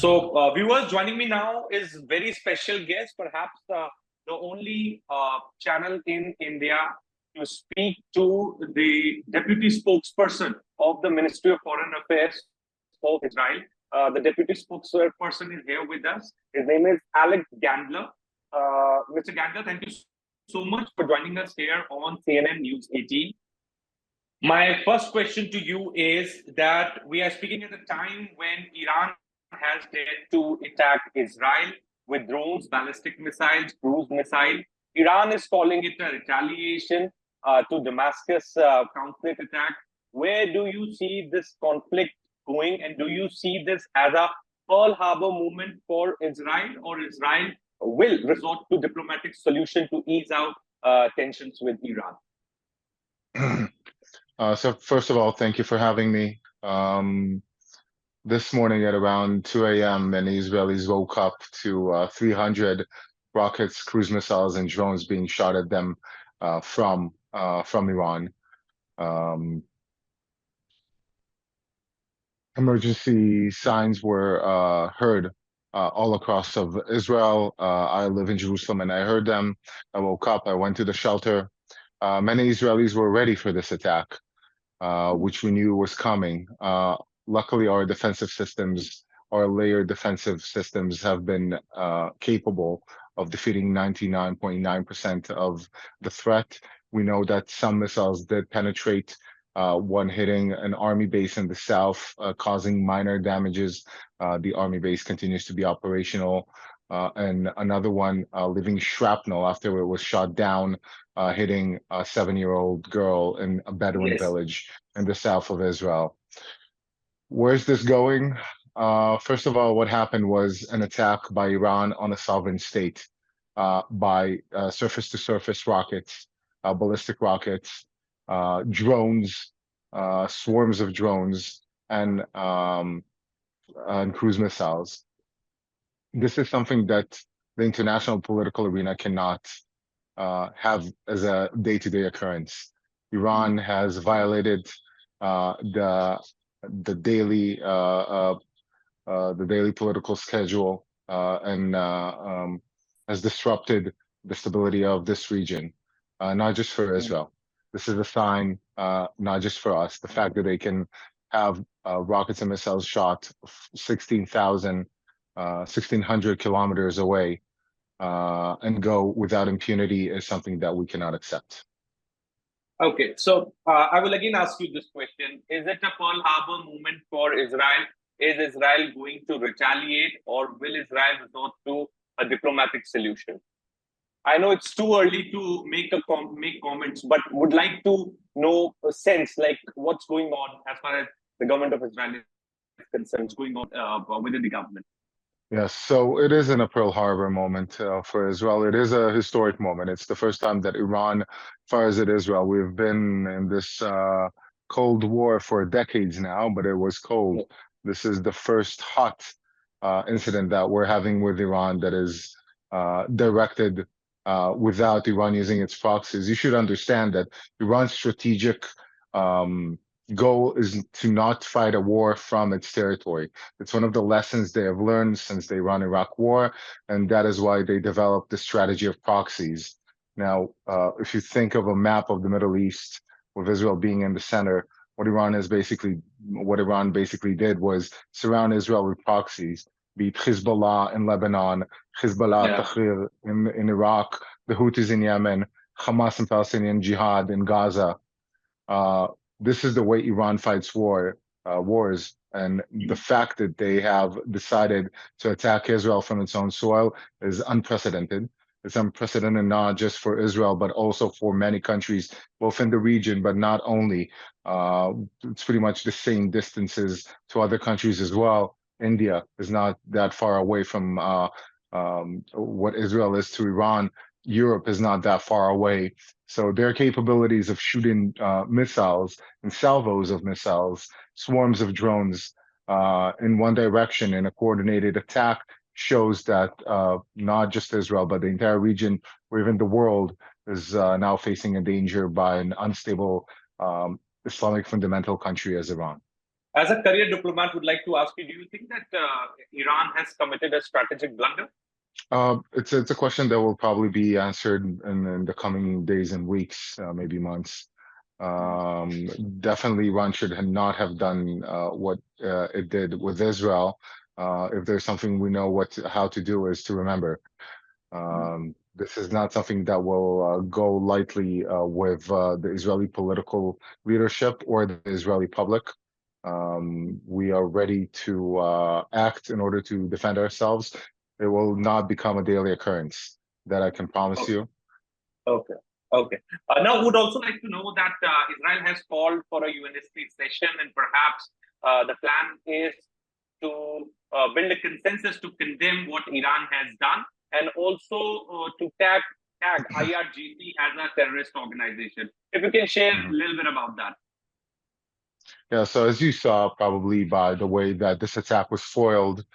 Viewers, joining me now is very special guest, perhaps the only channel in India to speak to the deputy spokesperson of the Ministry of Foreign Affairs of Israel. The deputy spokesperson is here with us. His name is Alex Gandler. Mr. Gandler, thank you so much for joining us here on CNN News 18. My first question to you is that we are speaking at a time when Iran has dared to attack Israel with drones, ballistic missiles, cruise missile. Iran is calling it a retaliation to Damascus conflict attack. Where do you see this conflict going, and do you see this as a Pearl Harbor movement for Israel, or Israel will resort to diplomatic solution to ease out tensions with Iran? So first of all, thank you for having me. This morning at around 2 a.m., many Israelis woke up to 300 rockets, cruise missiles, and drones being shot at them from Iran. Emergency signs were heard all across of Israel. I live in Jerusalem, and I heard them. I woke up, I went to the shelter. Many Israelis were ready for this attack, which we knew was coming. Luckily, our defensive systems, our layered defensive systems, have been capable of defeating 99.9% of the threat. We know that some missiles did penetrate, one hitting an army base in the south, causing minor damages. The army base continues to be operational. And another one leaving shrapnel after it was shot down, hitting a 7-year-old girl in a Bedouin village in the south of Israel. Where's this going? First of all, what happened was an attack by Iran on a sovereign state by surface-to-surface rockets, ballistic rockets, drones, swarms of drones, and cruise missiles. This is something that the international political arena cannot have as a day-to-day occurrence. Iran has violated the daily political schedule and has disrupted the stability of this region, not just for Israel. This is a sign, not just for us. The fact that they can have rockets and missiles shot 1,600 kilometers away and go without impunity is something that we cannot accept. Okay, so I will again ask you this question. Is it a Pearl Harbor movement for Israel? Is Israel going to retaliate, or will Israel resort to a diplomatic solution? I know it's too early to make comments, but would like to know a sense, like what's going on as far as the government of Israel is concerned, going on within the government. Yes, so it isn't a Pearl Harbor moment for Israel. It is a historic moment. It's the first time that Iran, as far as it Israel, we've been in this Cold War for decades now, but it was cold. This is the first hot incident that we're having with Iran that is directed without Iran using its proxies. You should understand that Iran's strategic goal is to not fight a war from its territory. It's one of the lessons they have learned since the Iran-Iraq war, and that is why they developed the strategy of proxies. Now, if you think of a map of the Middle East with Israel being in the center, what Iran basically did was surround Israel with proxies, be it Hezbollah in Lebanon, Hezbollah Tahrir in Iraq, the Houthis in Yemen, Hamas and Palestinian Jihad in Gaza. This is the way Iran fights wars, and the fact that they have decided to attack Israel from its own soil is unprecedented. It's unprecedented not just for Israel, but also for many countries, both in the region, but not only. It's pretty much the same distances to other countries as well. India is not that far away from what Israel is to Iran. Europe is not that far away. So their capabilities of shooting missiles and salvos of missiles, swarms of drones in one direction in a coordinated attack shows that not just Israel, but the entire region or even the world is now facing a danger by an unstable Islamic fundamental country as Iran. As a career diplomat, would like to ask you: do you think that Iran has committed a strategic blunder? It's a question that will probably be answered in the coming days and weeks, maybe months. Um, Definitely, Iran should not have done what it did with Israel. If there's something we know how to do is to remember. This is not something that will go lightly with the Israeli political leadership or the Israeli public. We are ready to act in order to defend ourselves. It will not become a daily occurrence. That I can promise Okay. you. Okay. Okay. Now, would also like to know that Israel has called for a UNSC session, and perhaps the plan is to build a consensus to condemn what Iran has done, and also to tag IRGC as a terrorist organization. If you can share a Mhm. little bit about that. Yeah, so as you saw probably by the way that this attack was foiled,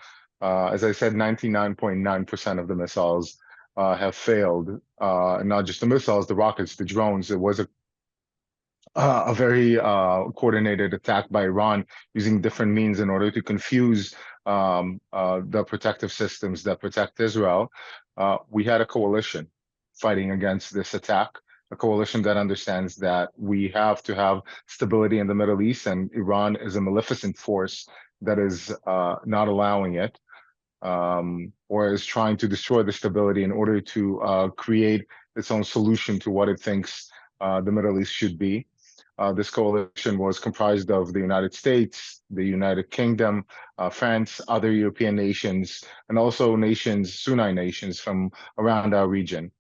as I said, 99.9% of the missiles have failed. And not just the missiles, the rockets, the drones. It was a very coordinated attack by Iran using different means in order to confuse the protective systems that protect Israel. We had a coalition fighting against this attack, a coalition that understands that we have to have stability in the Middle East, and Iran is a maleficent force that is not allowing it. Or is trying to destroy the stability in order to create its own solution to what it thinks the Middle East should be. This coalition was comprised of the United States, the United Kingdom, France, other European nations, and also Sunni nations from around our region.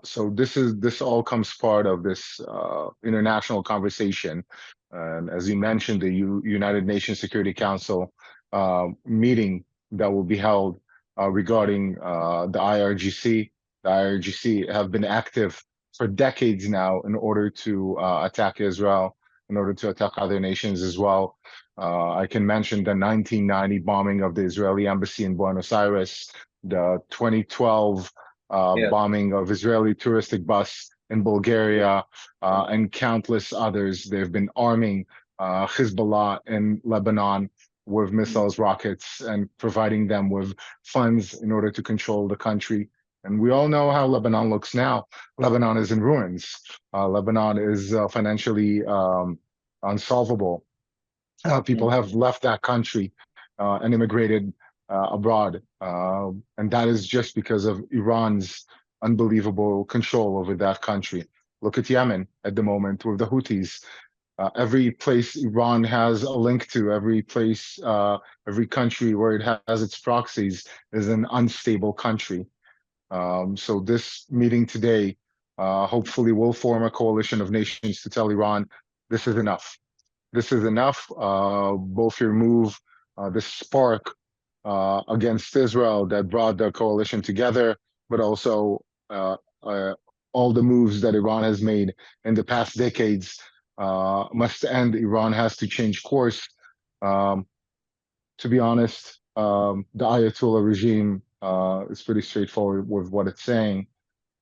So this all comes part of this international conversation. And as you mentioned, the United Nations Security Council meeting that will be held regarding the IRGC. The IRGC have been active for decades now in order to attack Israel, in order to attack other nations as well. I can mention the 1990 bombing of the Israeli embassy in Buenos Aires, the 2012 Yes. bombing of Israeli touristic bus in Bulgaria, and countless others. They've been arming Hezbollah in Lebanon with missiles, rockets, and providing them with funds in order to control the country. And we all know how Lebanon looks now. Lebanon is in ruins. Lebanon is financially unsolvable. People have left that country and immigrated abroad. And that is just because of Iran's unbelievable control over that country. Look at Yemen at the moment with the Houthis. Every place Iran has a link to, every place, every country where it has its proxies is an unstable country. So this meeting today hopefully will form a coalition of nations to tell Iran, this is enough. This is enough. Both your move, this spark against Israel that brought the coalition together, but also all the moves that Iran has made in the past decades must end. Iran has to change course. To be honest, the Ayatollah regime is pretty straightforward with what it's saying.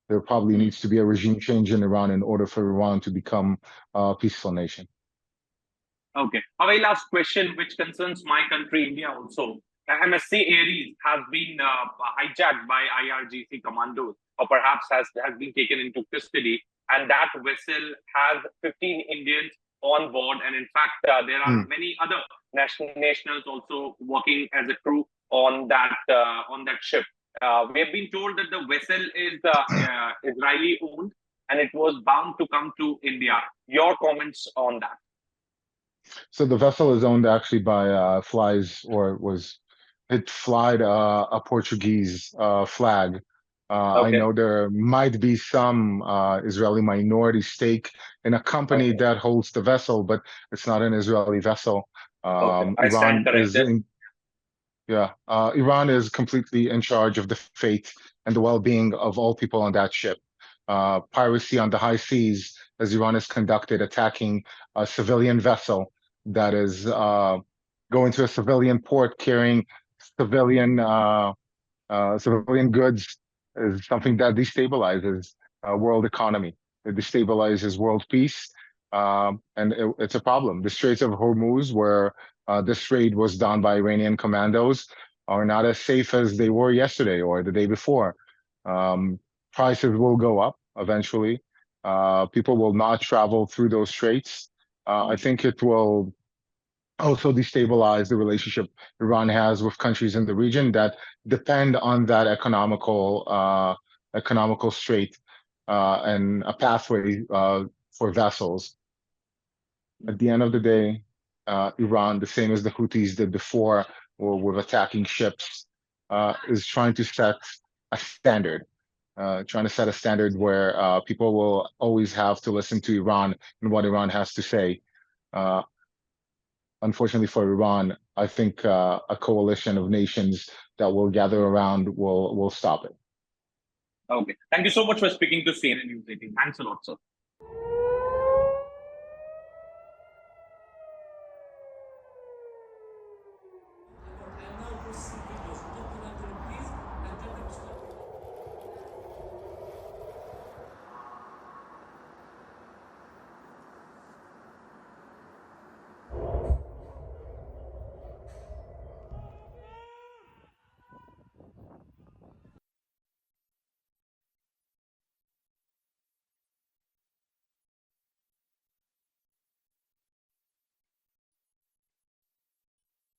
There probably needs to be a regime change in Iran in order for Iran to become a peaceful nation. Okay. A very last question, which concerns my country, India also. MSC Aries has been hijacked by IRGC commandos, or perhaps has been taken into custody. And that vessel has 15 Indians on board. And in fact, there are many other nationals also working as a crew on that ship. We have been told that the vessel is Israeli owned and it was bound to come to India. Your comments on that? So the vessel is owned actually by it flied a Portuguese flag. I Okay. know there might be some Israeli minority stake in a company Okay. that holds the vessel, but it's not an Israeli vessel. Okay. I stand corrected. Iran is completely in charge of the fate and the well-being of all people on that ship. Piracy on the high seas, as Iran has conducted, attacking a civilian vessel that is going to a civilian port carrying civilian civilian goods, is something that destabilizes world economy. It destabilizes world peace, and it's a problem. The Straits of Hormuz, where this raid was done by Iranian commandos are not as safe as they were yesterday or the day before. Prices will go up eventually. People will not travel through those straits. I think it will also destabilize the relationship Iran has with countries in the region that depend on that economical strait and a pathway for vessels. At the end of the day, Iran, the same as the Houthis did before, or with attacking ships, is trying to set a standard. Trying to set a standard where people will always have to listen to Iran and what Iran has to say. Unfortunately for Iran, I think a coalition of nations that will gather around will stop it. Okay. Thank you so much for speaking to CNN News 18. Thanks a lot, sir.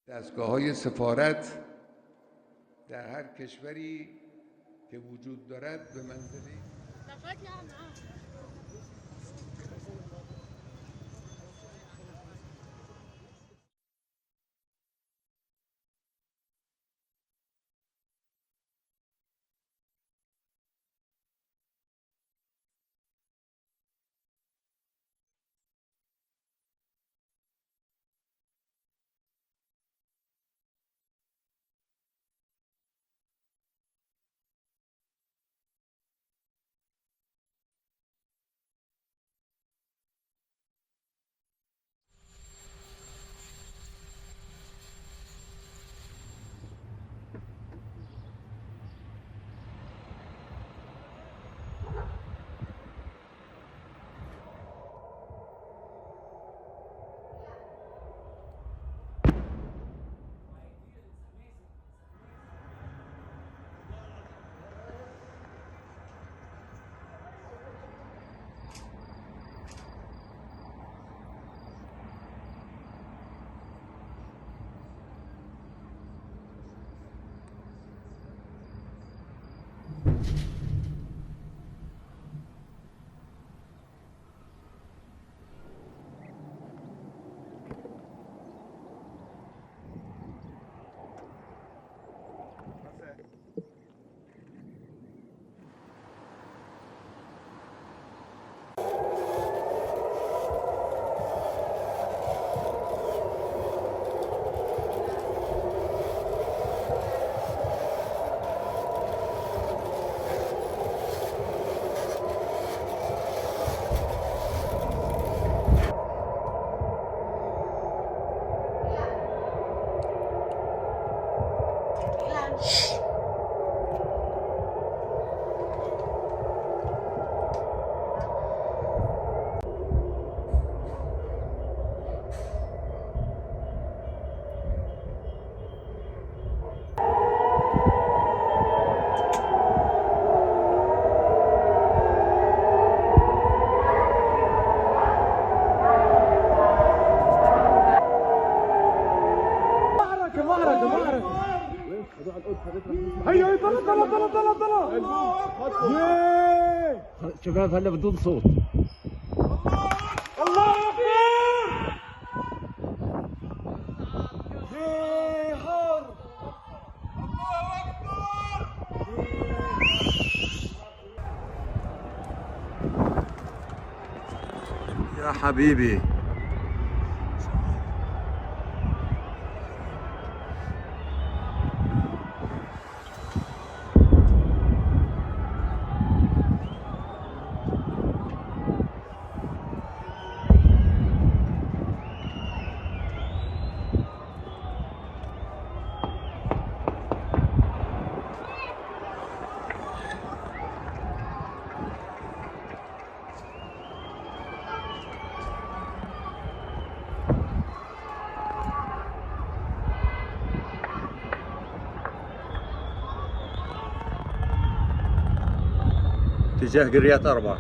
دستگاه‌های سفارت در هر کشوری که وجود دارد به منزله هيا طلع شباب هلا بدون صوت الله اكبر جيهار الله اكبر يا حبيبي اتجاه قريات 4.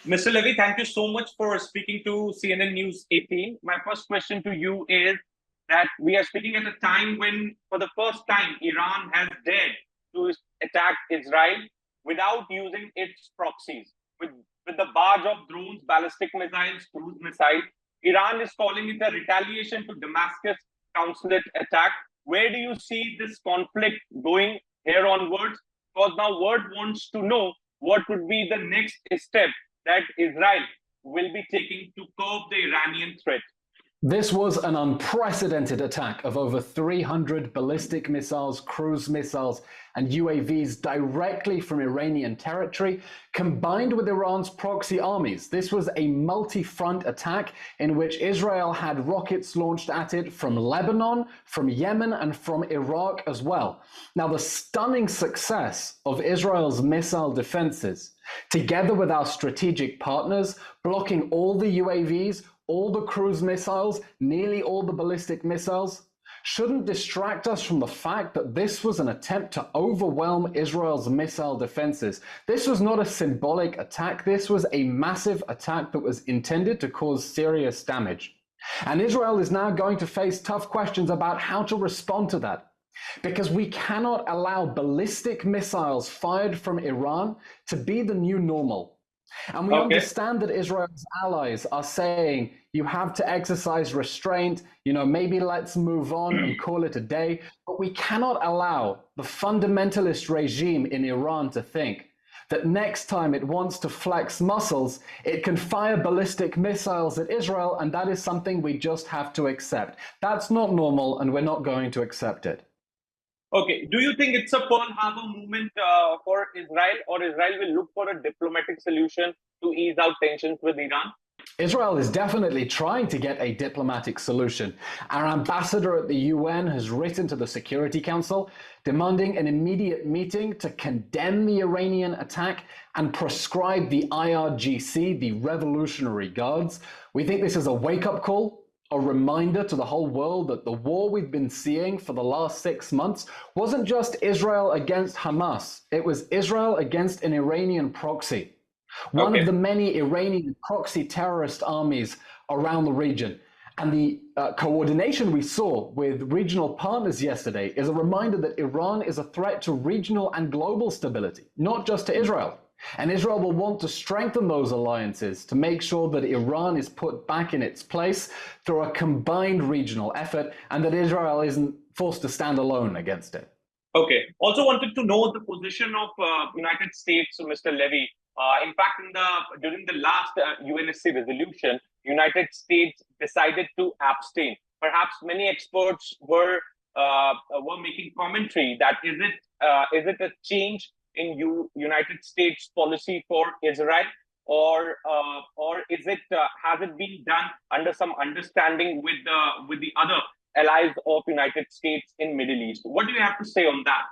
Mr. Levy, thank you so much for speaking to CNN News 18. My first question to you is that we are speaking at a time when, for the first time, Iran has dared to attack Israel without using its proxies. With the barrage of drones, ballistic missiles, cruise missiles, Iran is calling it a retaliation to Damascus consulate attack. Where do you see this conflict going here onwards? Because now world wants to know what would be the next step that Israel will be taking to curb the Iranian threat. This was an unprecedented attack of over 300 ballistic missiles, cruise missiles, and UAVs directly from Iranian territory, combined with Iran's proxy armies. This was a multi-front attack in which Israel had rockets launched at it from Lebanon, from Yemen, and from Iraq as well. Now, the stunning success of Israel's missile defenses, together with our strategic partners, blocking all the UAVs, all the cruise missiles, nearly all the ballistic missiles, shouldn't distract us from the fact that this was an attempt to overwhelm Israel's missile defenses. This was not a symbolic attack. This was a massive attack that was intended to cause serious damage. And Israel is now going to face tough questions about how to respond to that, because we cannot allow ballistic missiles fired from Iran to be the new normal. And we understand that Israel's allies are saying, you have to exercise restraint, maybe let's move on and call it a day. But we cannot allow the fundamentalist regime in Iran to think that next time it wants to flex muscles, it can fire ballistic missiles at Israel, and that is something we just have to accept. That's not normal, and we're not going to accept it. Okay, do you think it's a Pearl Harbor movement for Israel, or Israel will look for a diplomatic solution to ease out tensions with Iran? Israel is definitely trying to get a diplomatic solution. Our ambassador at the UN has written to the Security Council demanding an immediate meeting to condemn the Iranian attack and proscribe the IRGC, the Revolutionary Guards. We think this is a wake-up call, a reminder to the whole world that the war we've been seeing for the last 6 months wasn't just Israel against Hamas. It was Israel against an Iranian proxy, one of the many Iranian proxy terrorist armies around the region. And the coordination we saw with regional partners yesterday is a reminder that Iran is a threat to regional and global stability, not just to Israel. And Israel will want to strengthen those alliances to make sure that Iran is put back in its place through a combined regional effort, and that Israel isn't forced to stand alone against it. Okay. Also wanted to know the position of United States, Mr. Levy. In fact, during the last UNSC resolution, United States decided to abstain. Perhaps many experts were making commentary that is it a change in United States policy for Israel, or is it has it been done under some understanding with the other allies of United States in Middle East? What do you have to say on that?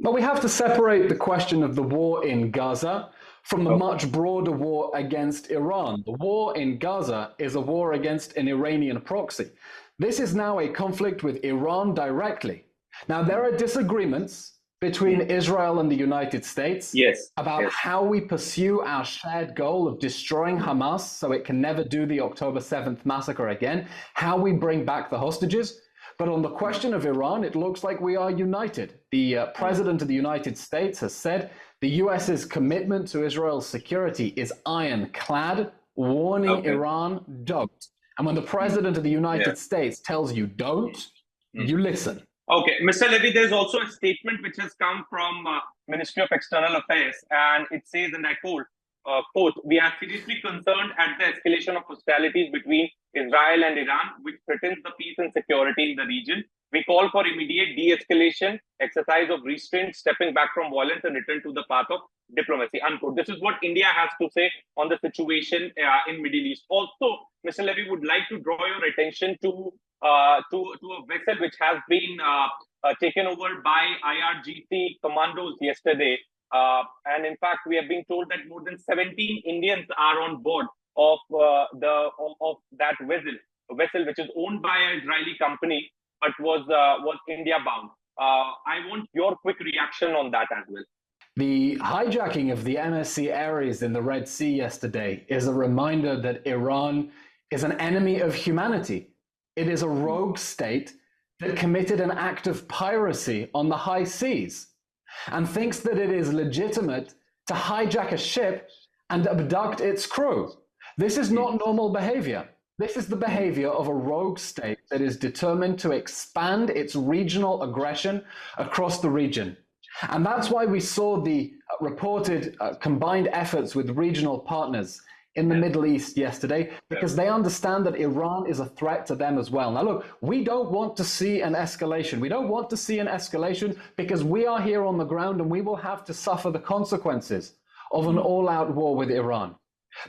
Well, we have to separate the question of the war in Gaza from the much broader war against Iran. The war in Gaza is a war against an Iranian proxy. This is now a conflict with Iran directly. Now, there are disagreements between Israel and the United States about how we pursue our shared goal of destroying Hamas so it can never do the October 7th massacre again, how we bring back the hostages. But on the question of Iran, it looks like we are united. The President of the United States has said the US's commitment to Israel's security is ironclad, warning Iran, don't. And when the President of the United States tells you don't, you listen. Okay, Mr. Levy, there's also a statement which has come from Ministry of External Affairs, and it says, and I quote, quote, we are seriously concerned at the escalation of hostilities between Israel and Iran, which threatens the peace and security in the region. We call for immediate de-escalation, exercise of restraint, stepping back from violence and return to the path of diplomacy, unquote. This is what India has to say on the situation in Middle East. Also, Mr. Levy, would like to draw your attention to a vessel which has been taken over by IRGC commandos yesterday. And in fact, we have been told that more than 17 Indians are on board of that vessel, which is owned by an Israeli company, but was India bound. I want your quick reaction on that as well. The hijacking of the MSC Ares in the Red Sea yesterday is a reminder that Iran is an enemy of humanity. It is a rogue state that committed an act of piracy on the high seas and thinks that it is legitimate to hijack a ship and abduct its crew. This is not normal behavior. This is the behavior of a rogue state that is determined to expand its regional aggression across the region. And that's why we saw the reported combined efforts with regional partners in the Middle East yesterday, because they understand that Iran is a threat to them as well. Now, look, we don't want to see an escalation. We don't want to see an escalation because we are here on the ground and we will have to suffer the consequences of an all-out war with Iran.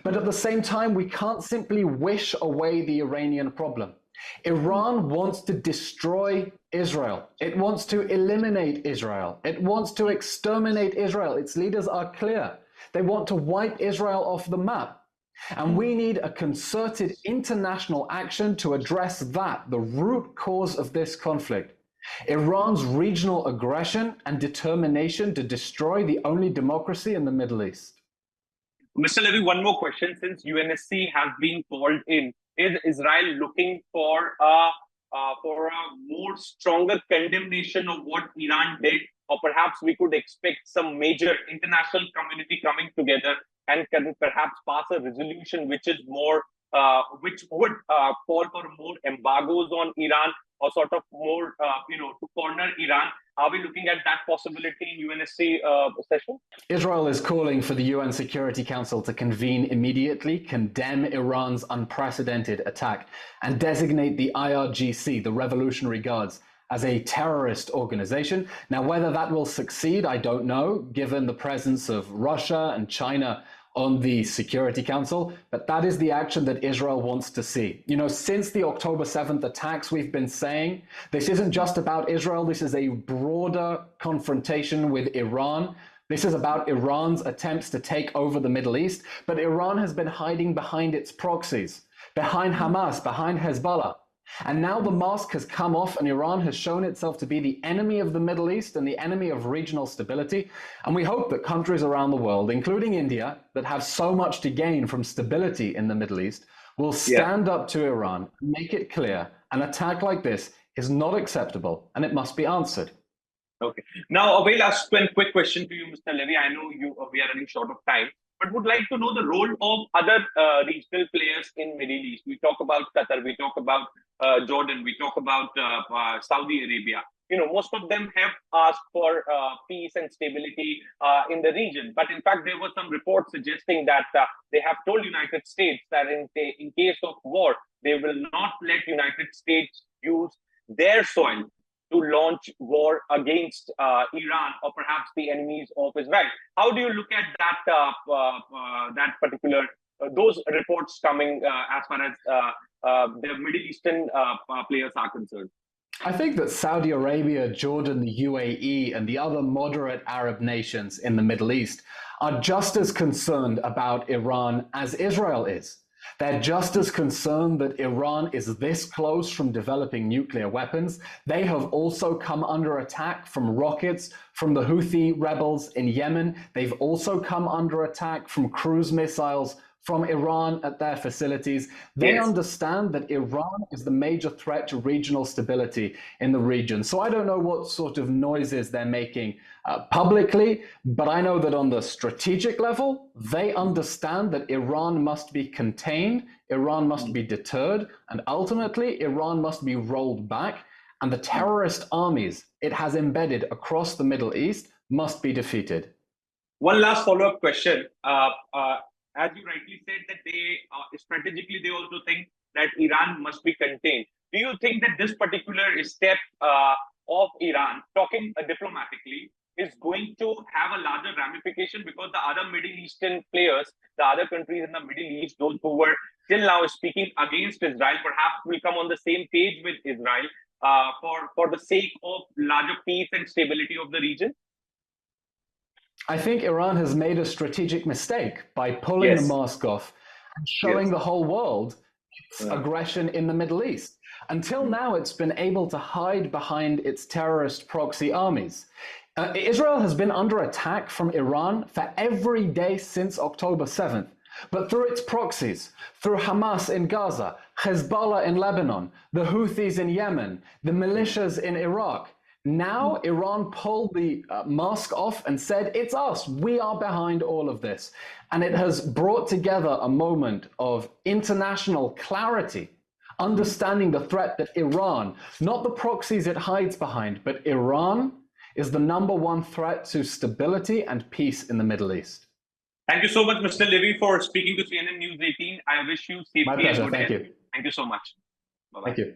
But at the same time, we can't simply wish away the Iranian problem. Iran wants to destroy Israel. It wants to eliminate Israel. It wants to exterminate Israel. Its leaders are clear. They want to wipe Israel off the map. And we need a concerted international action to address that, the root cause of this conflict. Iran's regional aggression and determination to destroy the only democracy in the Middle East. Mr. Levy, one more question. Since UNSC has been called in, is Israel looking for a more stronger condemnation of what Iran did, or perhaps we could expect some major international community coming together and can perhaps pass a resolution which is more, which would call for more embargoes on Iran, or sort of more, to corner Iran? Are we looking at that possibility in UNSC session? Israel is calling for the UN Security Council to convene immediately, condemn Iran's unprecedented attack, and designate the IRGC, the Revolutionary Guards, as a terrorist organization. Now, whether that will succeed, I don't know, given the presence of Russia and China on the Security Council, but that is the action that Israel wants to see. You know, since the October 7th attacks, we've been saying this isn't just about Israel, this is a broader confrontation with Iran. This is about Iran's attempts to take over the Middle East, but Iran has been hiding behind its proxies, behind Hamas, behind Hezbollah. And now the mask has come off and Iran has shown itself to be the enemy of the Middle East and the enemy of regional stability. And we hope that countries around the world, including India, that have so much to gain from stability in the Middle East, will stand up to Iran, make it clear an attack like this is not acceptable and it must be answered. Okay. Now, I will ask one quick question to you, Mr. Levy. I know we are running short of time, but would like to know the role of other regional players in Middle East. We talk about Qatar, we talk about Jordan, we talk about Saudi Arabia. You know, most of them have asked for peace and stability in the region. But in fact, there were some reports suggesting that they have told United States that in case of war, they will not let United States use their soil to launch war against Iran or perhaps the enemies of Israel. How do you look at that particular those reports coming as far as the Middle Eastern players are concerned? I think that Saudi Arabia, Jordan, the UAE, and the other moderate Arab nations in the Middle East are just as concerned about Iran as Israel is. They're just as concerned that Iran is this close from developing nuclear weapons. They have also come under attack from rockets from the Houthi rebels in Yemen. They've also come under attack from cruise missiles from Iran at their facilities. They understand that Iran is the major threat to regional stability in the region. So I don't know what sort of noises they're making publicly, but I know that on the strategic level, they understand that Iran must be contained, Iran must be deterred, and ultimately Iran must be rolled back, and the terrorist armies it has embedded across the Middle East must be defeated. One last follow-up question. As you rightly said, that they strategically they also think that Iran must be contained. Do you think that this particular step of Iran, talking diplomatically, is going to have a larger ramification, because the other Middle Eastern players, the other countries in the Middle East, those who were till now speaking against Israel, perhaps will come on the same page with Israel for the sake of larger peace and stability of the region? I think Iran has made a strategic mistake by pulling the mask off and showing the whole world its aggression in the Middle East. Until now, it's been able to hide behind its terrorist proxy armies. Israel has been under attack from Iran for every day since October 7th. But through its proxies, through Hamas in Gaza, Hezbollah in Lebanon, the Houthis in Yemen, the militias in Iraq, now Iran pulled the mask off and said, it's us, we are behind all of this. And it has brought together a moment of international clarity, understanding the threat that Iran, not the proxies it hides behind, but Iran is the #1 threat to stability and peace in the Middle East. Thank you so much, Mr. Levy, for speaking to CNN News 18. I wish you safety and good health. Thank you so much. Bye-bye. Thank you.